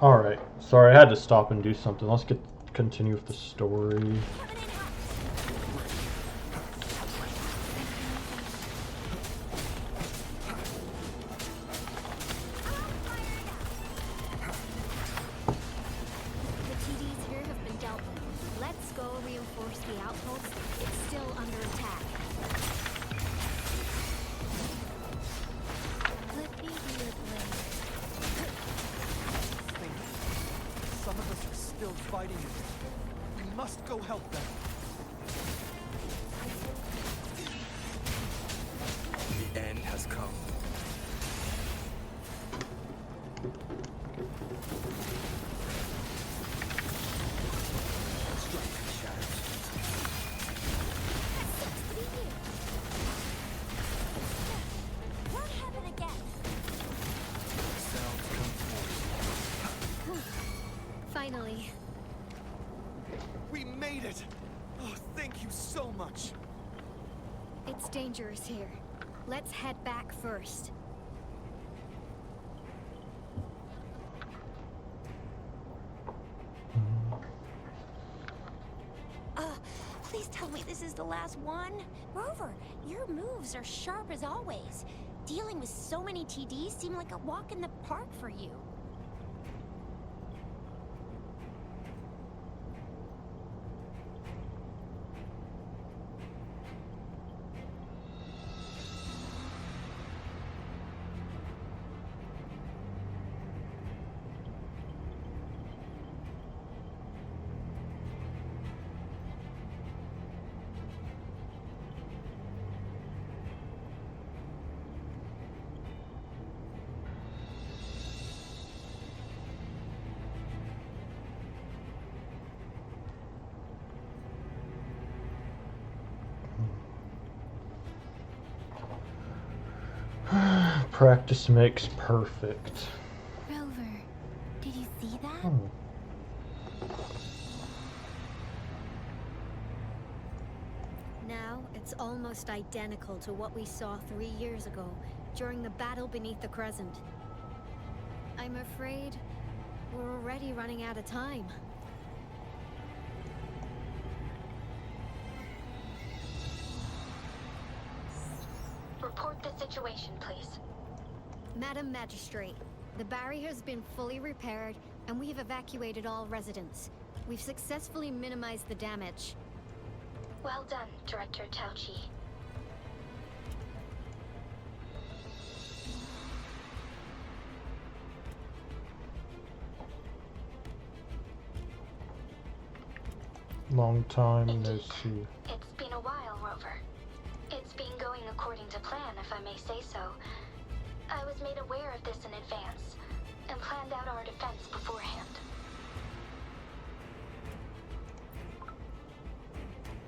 Alright, sorry, I had to stop and do something. Let's continue with the story. Finally. We made it! Oh, thank you so much! It's dangerous here. Let's head back first. Please tell me this is the last one? Rover, your moves are sharp as always. Dealing with so many TDs seemed like a walk in the park for you. Practice makes perfect. Rover, did you see that? Hmm. Now, it's almost identical to what we saw 3 years ago, during the battle beneath the Crescent. I'm afraid we're already running out of time. Report the situation, please. Madam Magistrate, the barrier has been fully repaired, and we have evacuated all residents. We've successfully minimized the damage. Well done, Director Tauchi. Long time no Indeed. see. It's been a while, Rover. It's been going according to plan, if I may say so. I was made aware of this in advance, and planned out our defense beforehand.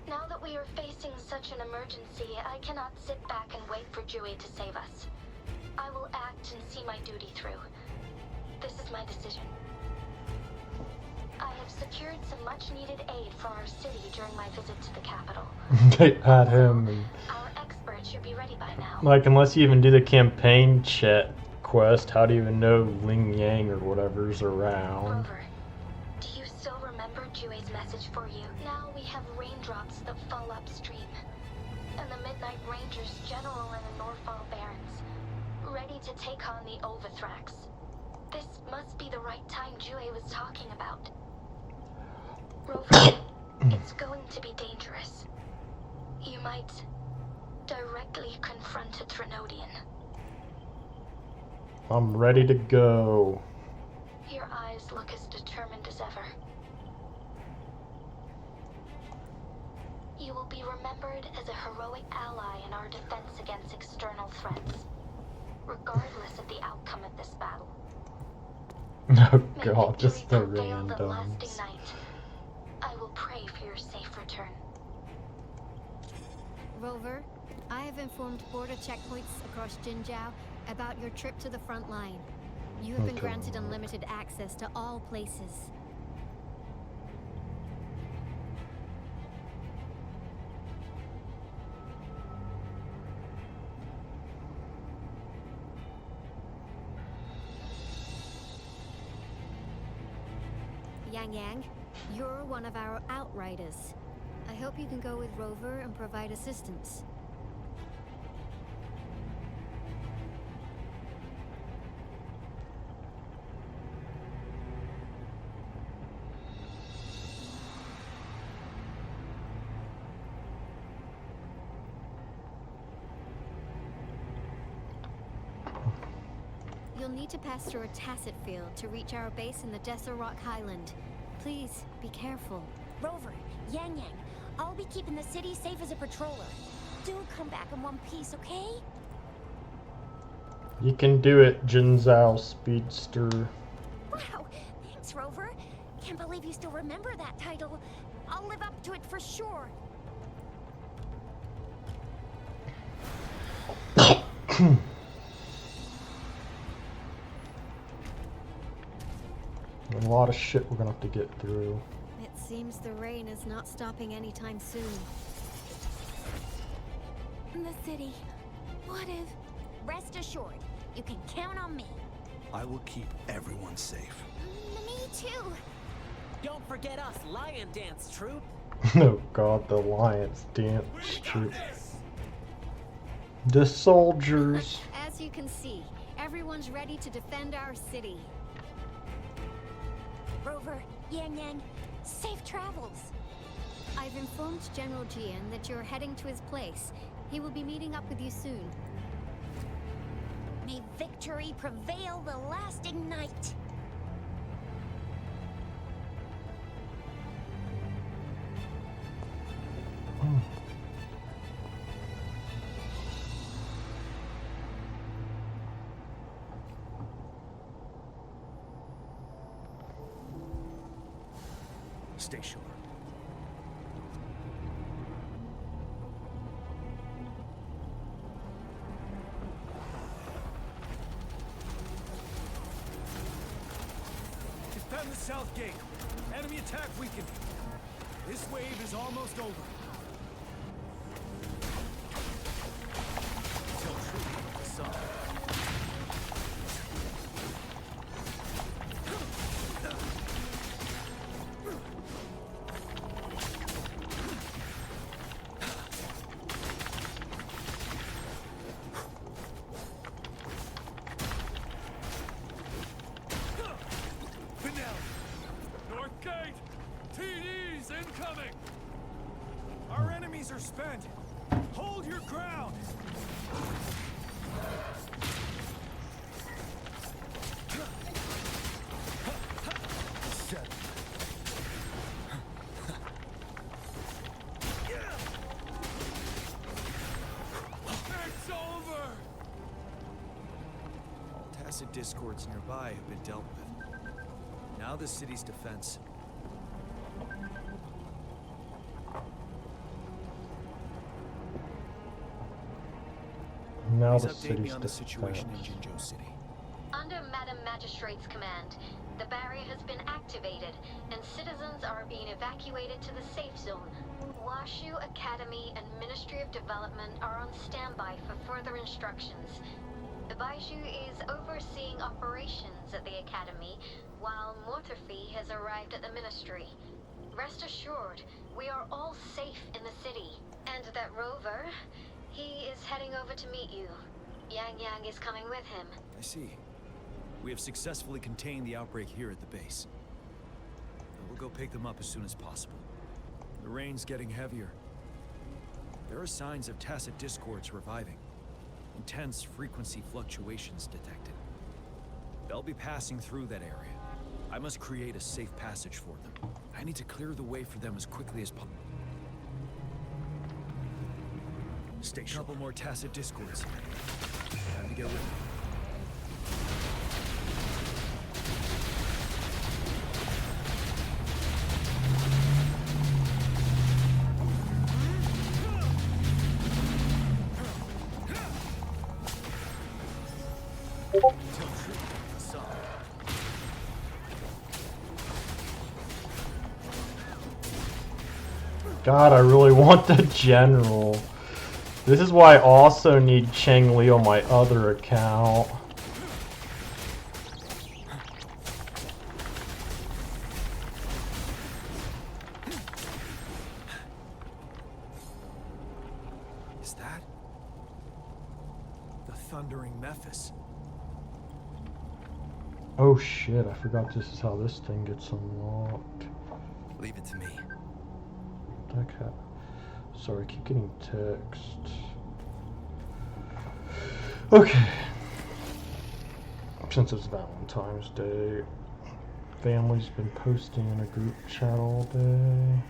Now that we are facing such an emergency, I cannot sit back and wait for Jui to save us. I will act and see my duty through. This is my decision. I have secured some much-needed aid from our city during my visit to the capital. They had him. And, Our expert should be ready by now. like, unless you even do the campaign chat quest, how do you even know Ling Yang or whatever's around? Rover, do you still remember Jue's message for you? Now we have raindrops that fall upstream, and the Midnight Rangers General and the Norfall Barons, ready to take on the Overthrax. This must be the right time Jue was talking about. Rover, it's going to be dangerous. You might directly confront a Trinodian. I'm ready to go. Your eyes look as determined as ever. You will be remembered as a heroic ally in our defense against external threats, regardless of the outcome of this battle. Oh May god, just victory the prevail the lasting randoms. night. I will pray for your safe return. Rover, I have informed border checkpoints across Jinjiao about your trip to the front line. You have been Okay. granted unlimited access to all places. Yang Yang, you're one of our outriders. I hope you can go with Rover and provide assistance. You'll need to pass through a tacit field to reach our base in the Desert Rock Highland. Please, be careful. Rover, Yang Yang, I'll be keeping the city safe as a patroller. Do come back in one piece, okay? You can do it, Jinzhou Speedster. Wow, thanks, Rover. Can't believe you still remember that title. I'll live up to it for sure. A lot of shit we're gonna have to get through. It seems the rain is not stopping anytime soon. The city. What if? Rest assured, you can count on me. I will keep everyone safe. Me too. Don't forget us, Lion Dance Troupe. Oh god, the Alliance dance troop. The soldiers. As you can see, everyone's ready to defend our city. Rover, Yang Yang, safe travels. I've informed General Jian that you're heading to his place. He will be meeting up with you soon. May victory prevail the lasting night. Stay sure. Defend the south gate. Enemy attack weakened. This wave is almost over. Tell truth, the sun. Are spent. Hold your ground. Set. It's over. All tacit discords nearby have been dealt with. Now the city's defense. Now Please the update me city's on the situation in defense. Jinzhou City. Under Madam Magistrate's command, the barrier has been activated, and citizens are being evacuated to the safe zone. Washu Academy and Ministry of Development are on standby for further instructions. Baiju is overseeing operations at the Academy, while Mortarfi has arrived at the Ministry. Rest assured, we are all safe in the city. And that Rover, he is heading over to meet you. Yang Yang is coming with him. I see. We have successfully contained the outbreak here at the base. We'll go pick them up as soon as possible. The rain's getting heavier. There are signs of tacit discords reviving. Intense frequency fluctuations detected. They'll be passing through that area. I must create a safe passage for them. I need to clear the way for them as quickly as possible. Stay sure. Couple more tacit discords. Time to get rid of them. God, I really want the general. This is why I also need Cheng Li on my other account. Thundering Memphis. Oh shit, I forgot this is how this thing gets unlocked. Leave it to me. What the heck? Sorry, I keep getting text. Okay. Since it's Valentine's Day, family's been posting in a group chat all day.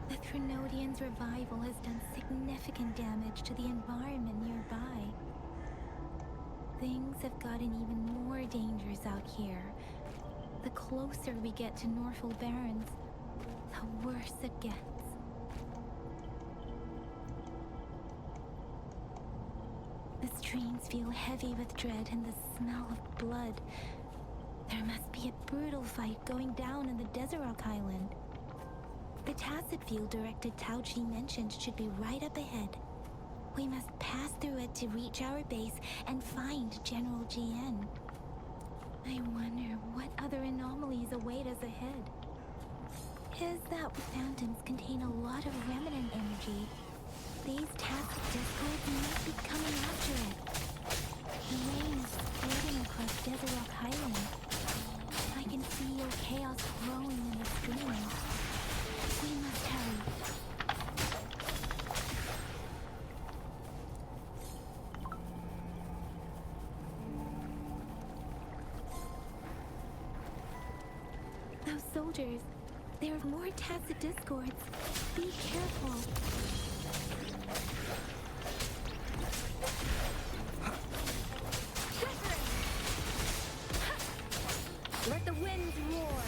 The Threnodians' revival has done significant damage to the environment nearby. Things have gotten even more dangerous out here. The closer we get to Norfolk Barrens, the worse it gets. The streams feel heavy with dread and the smell of blood. There must be a brutal fight going down in the Desert Island. The tacit field directed Tauchi mentioned should be right up ahead. We must pass through it to reach our base and find General GN. I wonder what other anomalies await us ahead. Is that fountains contain a lot of remnant energy? These tacit discords must be coming after it. The rain is spreading across Desert Rock Highland. I can feel chaos growing in the streams. We must hurry. Those soldiers, there are more tacit discords. Be careful. Let the winds roar.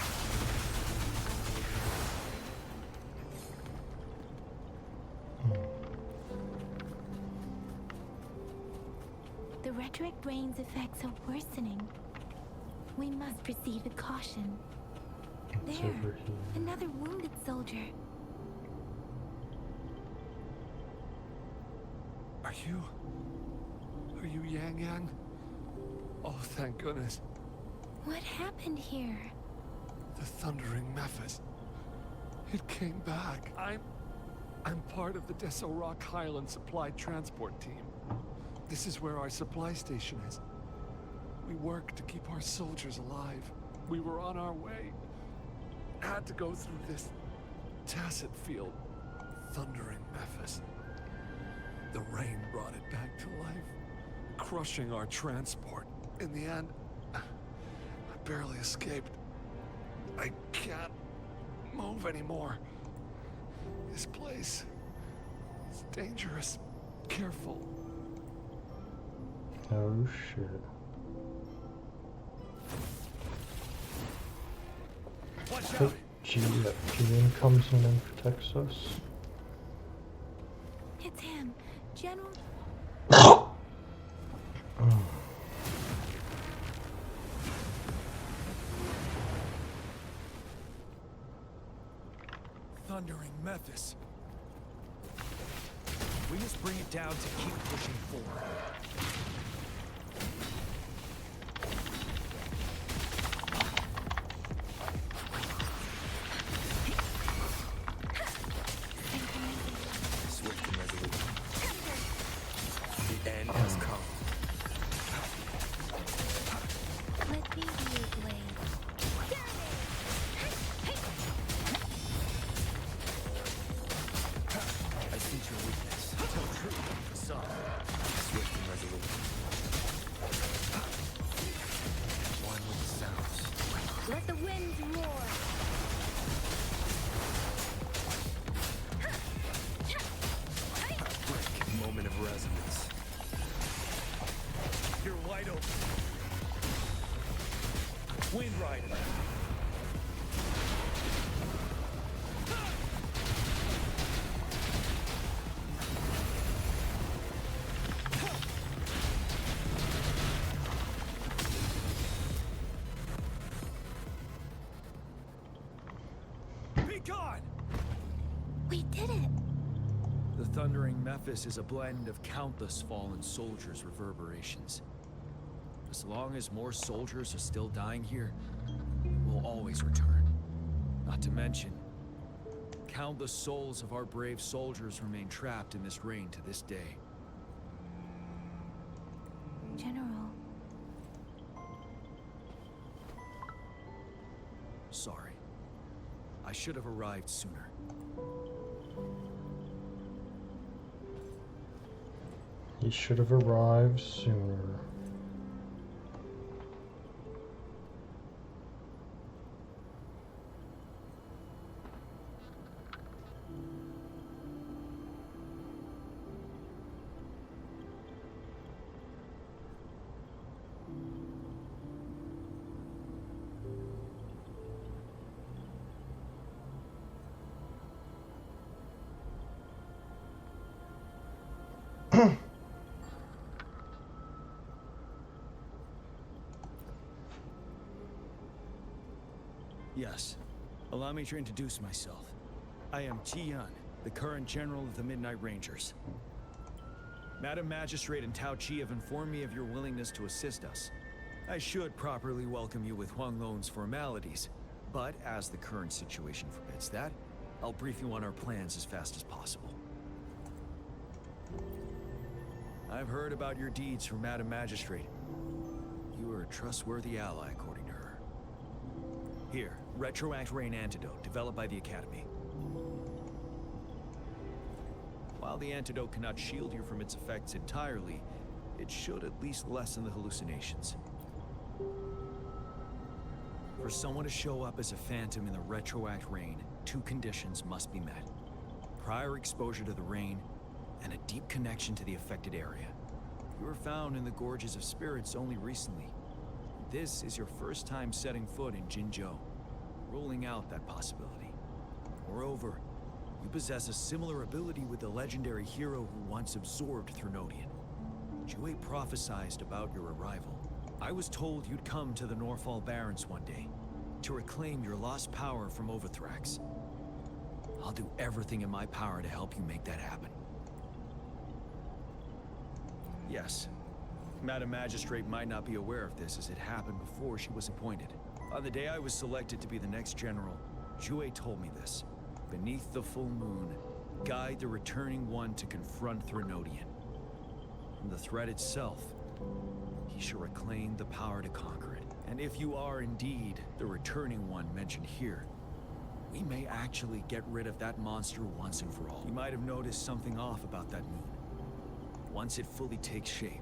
The rhetoric rain's effects are worsening. We must proceed with caution. It's There, over here. another wounded soldier. Are you Yang Yang? Oh, thank goodness. What happened here? The Thundering Memphis. It came back. I'm part of the Deso Rock Highland Supply Transport Team. This is where our supply station is. We work to keep our soldiers alive. We were on our way. Had to go through this tacit field. Thundering Memphis. The rain brought it back to life, crushing our transport. In the end, I barely escaped. I can't move anymore. This place is dangerous. Careful. Oh shit. Watch out! GN comes in and protects us. It's him, General. Thundering Memphis. We must bring it down to keep pushing forward. Swift and resolute. The end has come. Let me be your blade. I see your weakness. Tell truth, son. Swift and resolute. One with the sounds. Let the winds roar. Quick moment of resonance. You're wide open. Wind Rider. Be gone! We did it. The Thundering Memphis is a blend of countless fallen soldiers' reverberations. As long as more soldiers are still dying here, we'll always return. Not to mention, countless souls of our brave soldiers remain trapped in this rain to this day. General. Sorry. I should have arrived sooner. He should have arrived sooner. Yes. Allow me to introduce myself. I am Tian, the current General of the Midnight Rangers. Madam Magistrate and Tao Chi have informed me of your willingness to assist us. I should properly welcome you with Huang Lon's formalities, but as the current situation forbids that, I'll brief you on our plans as fast as possible. I've heard about your deeds from Madam Magistrate. You are a trustworthy ally, according to her. Here, Retroact Rain Antidote, developed by the Academy. While the antidote cannot shield you from its effects entirely, it should at least lessen the hallucinations. For someone to show up as a phantom in the Retroact Rain, 2 conditions must be met. Prior exposure to the rain, and a deep connection to the affected area. You were found in the Gorges of Spirits only recently. This is your first time setting foot in Jinzhou, ruling out that possibility. Moreover, you possess a similar ability with the legendary hero who once absorbed Threnodian. Jue prophesized about your arrival. I was told you'd come to the Norfall Barrens one day, to reclaim your lost power from Overthrax. I'll do everything in my power to help you make that happen. Yes. Madam Magistrate might not be aware of this as it happened before she was appointed. On the day I was selected to be the next general, Jue told me this. Beneath the full moon, guide the returning one to confront Threnodian. From the threat itself, he shall reclaim the power to conquer it. And if you are indeed the returning one mentioned here, we may actually get rid of that monster once and for all. You might have noticed something off about that moon. Once it fully takes shape,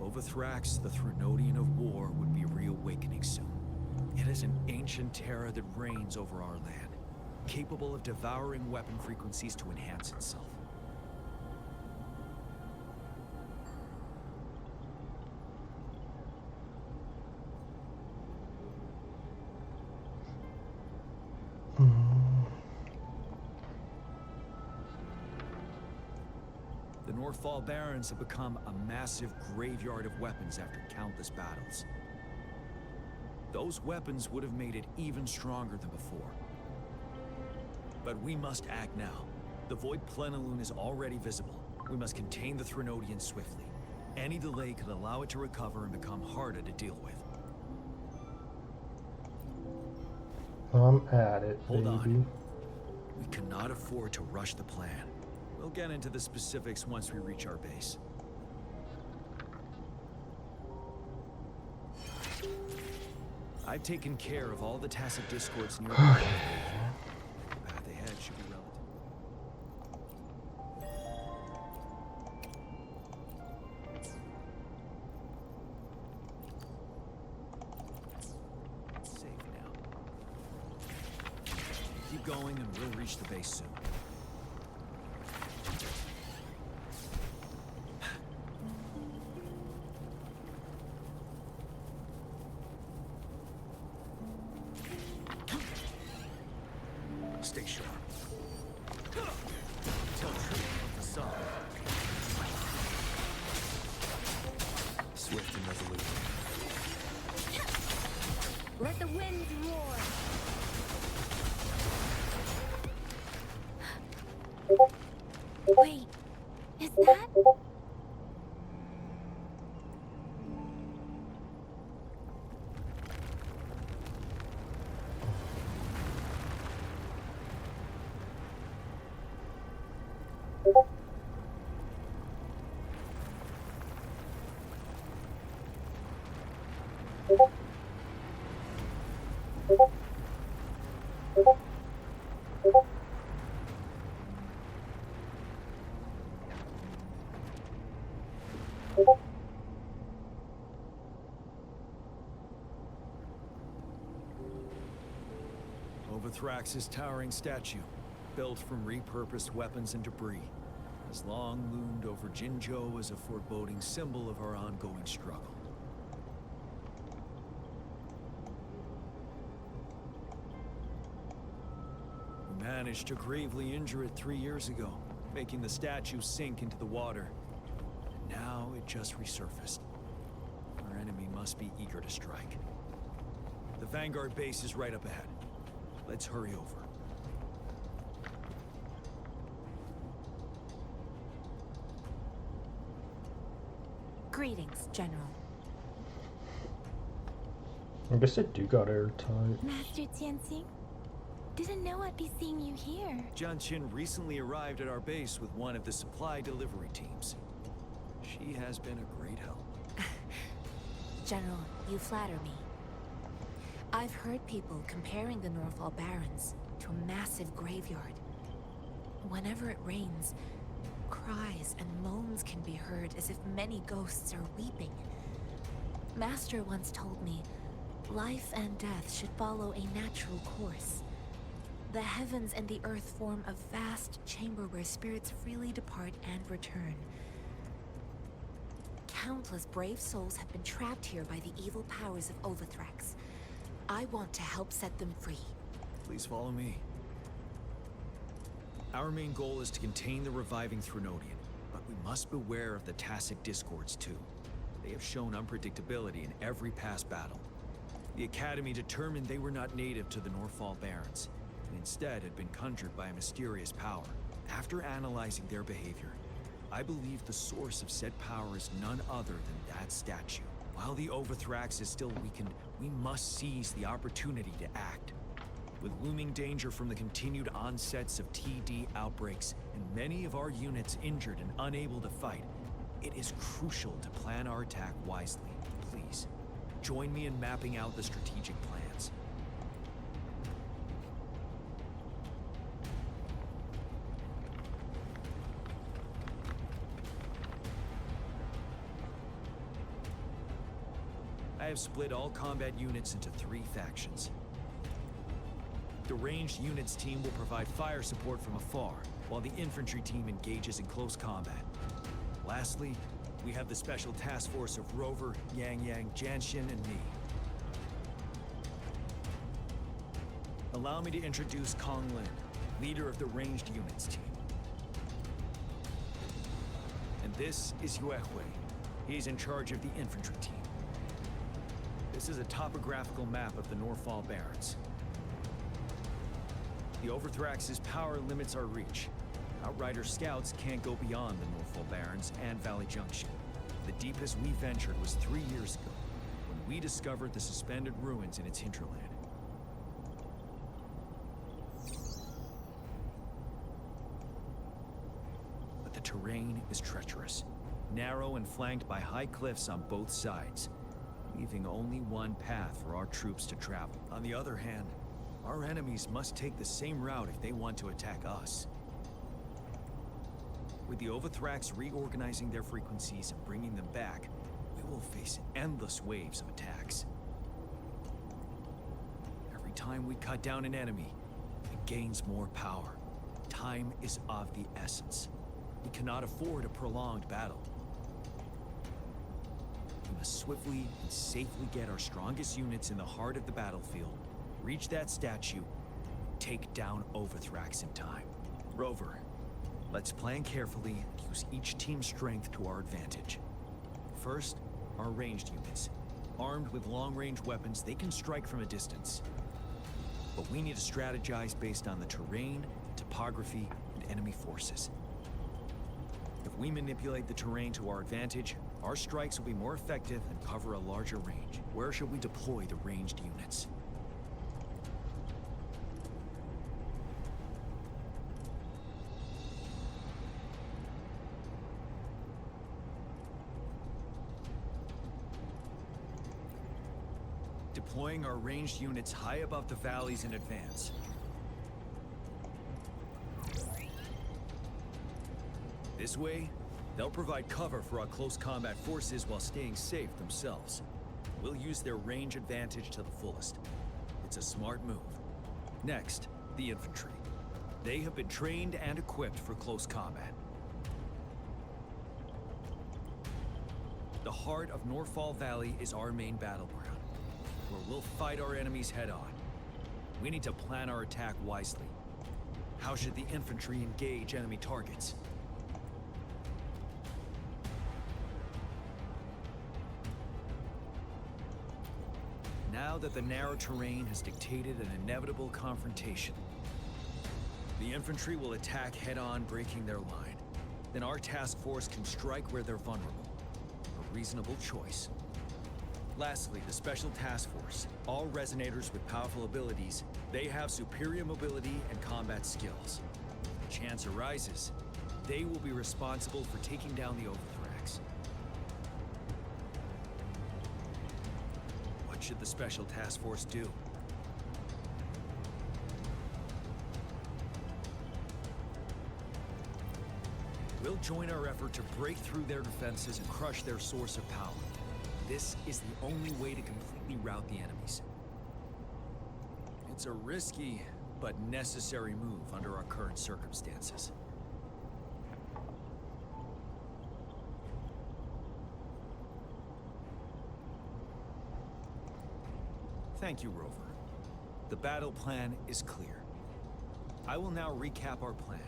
Overthrax, the Threnodian of War, would be reawakening soon. It is an ancient terror that reigns over our land, capable of devouring weapon frequencies to enhance itself. The Norfall Barrens have become a massive graveyard of weapons after countless battles. Those weapons would have made it even stronger than before. But we must act now. The Void Plenilune is already visible. We must contain the Threnodian swiftly. Any delay could allow it to recover and become harder to deal with. I'm at it, Hold baby. on. We cannot afford to rush the plan. We'll get into the specifics once we reach our base. I've taken care of all the tacit discords near the path ahead should be relative. Safe now. Keep going and we'll reach the base soon. Stay sharp. Tell truth of the sun. Swift and resolute. Let the winds roar. Wait, is that? Overthrax's towering statue, built from repurposed weapons and debris, has long loomed over Jinzhou as a foreboding symbol of our ongoing struggle. We managed to gravely injure it 3 years ago, making the statue sink into the water. And now it just resurfaced. Our enemy must be eager to strike. The Vanguard base is right up ahead. Let's hurry over. Greetings, General. I guess it do got airtight. Master Tianxing? Didn't know I'd be seeing you here. Jianqin recently arrived at our base with one of the supply delivery teams. She has been a great help. General, you flatter me. I've heard people comparing the Norfall Barrens to a massive graveyard. Whenever it rains, cries and moans can be heard as if many ghosts are weeping. Master once told me, life and death should follow a natural course. The heavens and the earth form a vast chamber where spirits freely depart and return. Countless brave souls have been trapped here by the evil powers of Overthrax. I want to help set them free. Please follow me. Our main goal is to contain the reviving Threnodian, but we must beware of the Tacit discords too. They have shown unpredictability in every past battle. The Academy determined they were not native to the Norfall Barrens, and instead had been conjured by a mysterious power. After analyzing their behavior, I believe the source of said power is none other than that statue. While the Overthrax is still weakened, we must seize the opportunity to act. With looming danger from the continued onsets of TD outbreaks, and many of our units injured and unable to fight, it is crucial to plan our attack wisely. Please, join me in mapping out the strategic plans. I have split all combat units into 3 factions. The ranged units team will provide fire support from afar, while the infantry team engages in close combat. Lastly, we have the special task force of Rover, Yang Yang, Jianxin, and me. Allow me to introduce Kong Lin, leader of the ranged units team. And this is Yue Hui. He's in charge of the infantry team. This is a topographical map of the Norfall Barrens. The Overthrax's power limits our reach. Outrider scouts can't go beyond the Norfall Barrens and Valley Junction. The deepest we ventured was 3 years ago, when we discovered the suspended ruins in its hinterland. But the terrain is treacherous, narrow and flanked by high cliffs on both sides, leaving only one path for our troops to travel. On the other hand, our enemies must take the same route if they want to attack us. With the Overthrax reorganizing their frequencies and bringing them back, we will face endless waves of attacks. Every time we cut down an enemy, it gains more power. Time is of the essence. We cannot afford a prolonged battle. We must swiftly and safely get our strongest units in the heart of the battlefield, reach that statue, take down Overthrax in time. Rover, let's plan carefully and use each team's strength to our advantage. First, our ranged units. Armed with long-range weapons, they can strike from a distance. But we need to strategize based on the terrain, topography, and enemy forces. If we manipulate the terrain to our advantage, our strikes will be more effective and cover a larger range. Where should we deploy the ranged units? Deploying our ranged units high above the valleys in advance. This way, they'll provide cover for our close combat forces while staying safe themselves. We'll use their range advantage to the fullest. It's a smart move. Next, the infantry. They have been trained and equipped for close combat. The heart of Norfall Valley is our main battleground, where we'll fight our enemies head-on. We need to plan our attack wisely. How should the infantry engage enemy targets? Now that the narrow terrain has dictated an inevitable confrontation, the infantry will attack head-on, breaking their line. Then our task force can strike where they're vulnerable. A reasonable choice. Lastly, the Special Task Force. All resonators with powerful abilities, they have superior mobility and combat skills. If a chance arises, they will be responsible for taking down the Overthrax. What should the Special Task Force do? We'll join our effort to break through their defenses and crush their source of power. This is the only way to completely rout the enemies. It's a risky, but necessary move under our current circumstances. Thank you, Rover. The battle plan is clear. I will now recap our plan.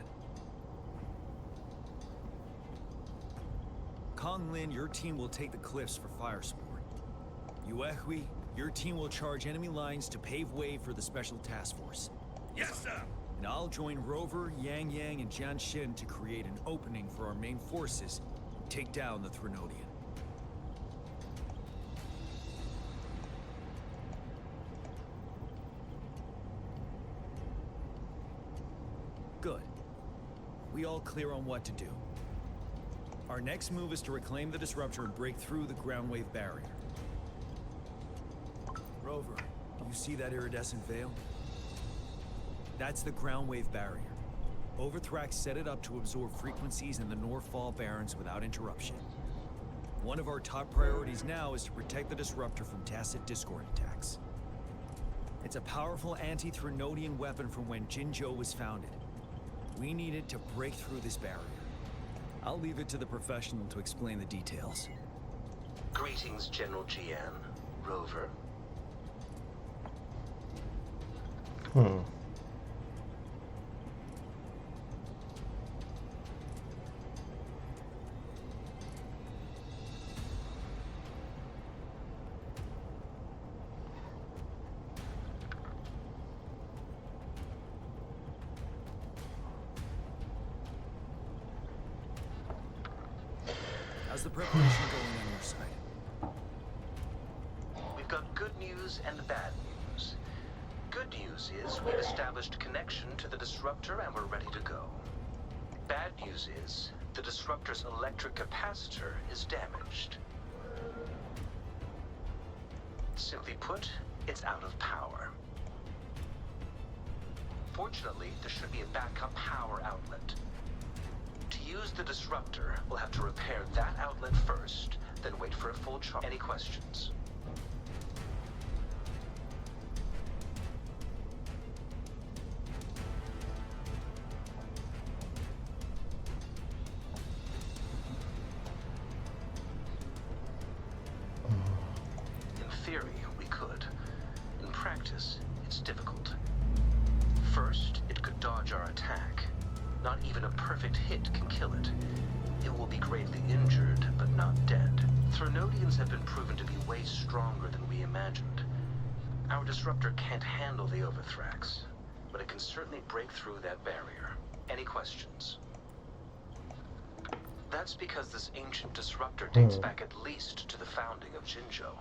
Kong Lin, your team will take the cliffs for fire support. Yuehui, your team will charge enemy lines to pave way for the Special Task Force. Yes, sir! And I'll join Rover, Yang Yang, and Jian Xin to create an opening for our main forces and take down the Threnodian. Good. We all clear on what to do. Our next move is to reclaim the Disruptor and break through the ground wave barrier. Rover, do you see that iridescent veil? That's the ground wave barrier. Overthrax set it up to absorb frequencies in the Norfall Barrens without interruption. One of our top priorities now is to protect the Disruptor from tacit Discord attacks. It's a powerful anti-Threnodian weapon from when Jinzhou was founded. We need it to break through this barrier. I'll leave it to the professional to explain the details. Greetings, General Jian. Rover. How's the preparation going on your side? We've got good news and bad news. Good news is we've established connection to the Disruptor and we're ready to go. Bad news is the Disruptor's electric capacitor is damaged. Simply put, it's out of power. Fortunately, there should be a backup power outlet. To use the Disruptor, we'll have to repair that outlet first, then wait for a full charge. Any questions? In theory, we could. In practice, it's difficult. First, it could dodge our attack. Not even a perfect hit can kill it. It will be greatly injured, but not dead. Threnodians have been proven to be way stronger than we imagined. Our Disruptor can't handle the Overthrax, but it can certainly break through that barrier. Any questions? That's because this ancient Disruptor dates back at least to the founding of Jinzhou.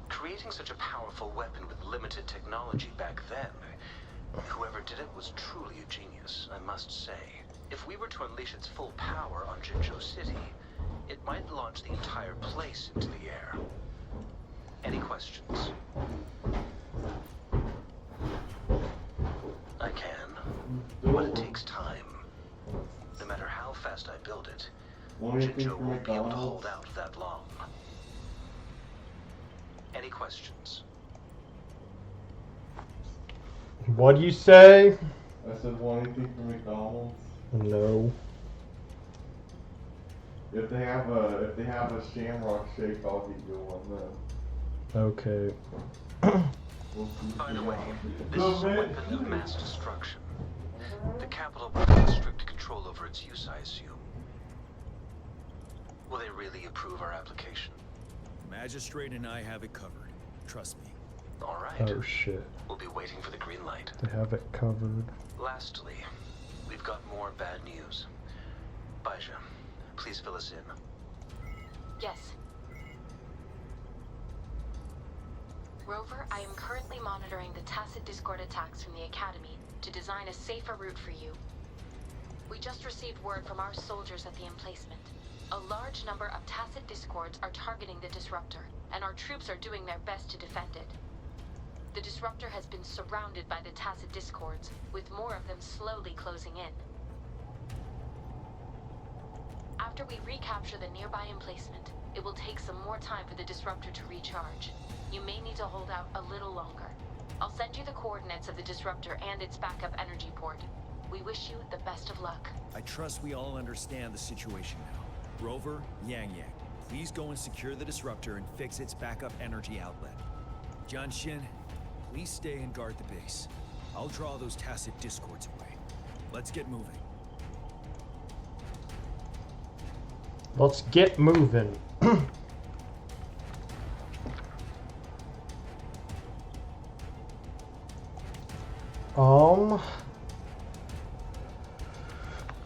Creating such a powerful weapon with limited technology back then, whoever did it was truly a genius, I must say. If we were to unleash its full power on Jinzhou City, it might launch the entire place into the air. Any questions? I can, but it takes time. No matter how fast I build it, Jinzhou won't be able to hold out that long. Any questions? What do you say? I said, want anything from McDonald's? No. If they have a Shamrock Shake, I'll get you one then. Okay. By the way, this is a weapon of mass destruction. The capital will have strict control over its use, I assume. Will they really approve our application? Magistrate and I have it covered. Trust me. All right. Oh shit. We'll be waiting for the green light. They have it covered. Lastly, we've got more bad news. Baija, please fill us in. Yes. Rover, I am currently monitoring the tacit discord attacks from the Academy to design a safer route for you. We just received word from our soldiers at the emplacement. A large number of tacit discords are targeting the disruptor, and our troops are doing their best to defend it. The disruptor has been surrounded by the tacit discords, with more of them slowly closing in. After we recapture the nearby emplacement, it will take some more time for the disruptor to recharge. You may need to hold out a little longer. I'll send you the coordinates of the disruptor and its backup energy port. We wish you the best of luck. I trust we all understand the situation now. Rover, Yang Yang, please go and secure the disruptor and fix its backup energy outlet. John Shin, please stay and guard the base. I'll draw those tacit discords away. Let's get moving. Let's get moving.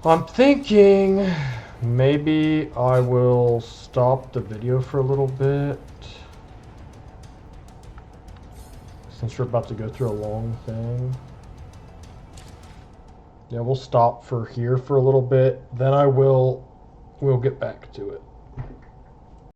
I'm thinking maybe I will stop the video for a little bit since we're about to go through a long thing. Yeah, we'll stop for here for a little bit, then we'll get back to it.